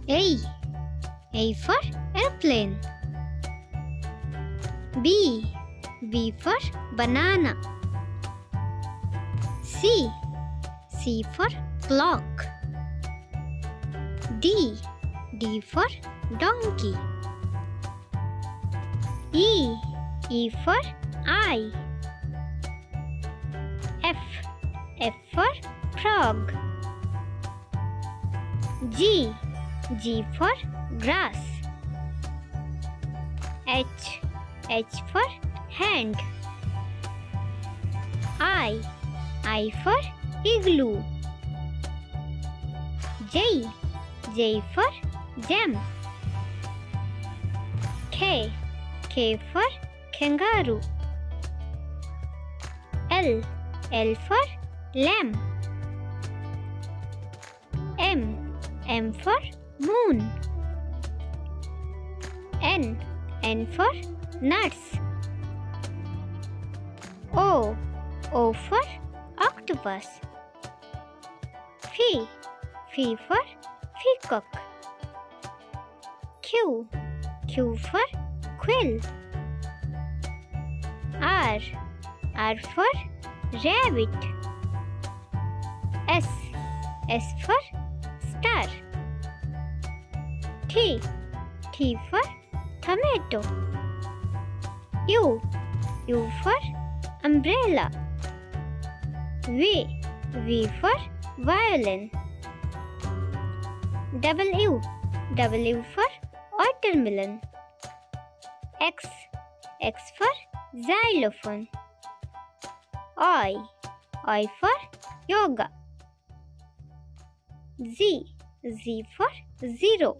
A. A for airplane. B. B for banana. C. C for clock. D. D for donkey. E. E for eye. F. F for frog. G. G for grass. H. H for hand. I. I for igloo. J. J for jam. K. K for kangaroo. L. L for lamb. M. M for moon. N. N for nuts. O. O for octopus. P. P for peacock. Q. Q for quill. R. R for rabbit. S. S for star. T. T for tomato. U. U for umbrella. V. V for violin. W. W for watermelon. X. X for xylophone. I. I for yoga. Z. Z for zero.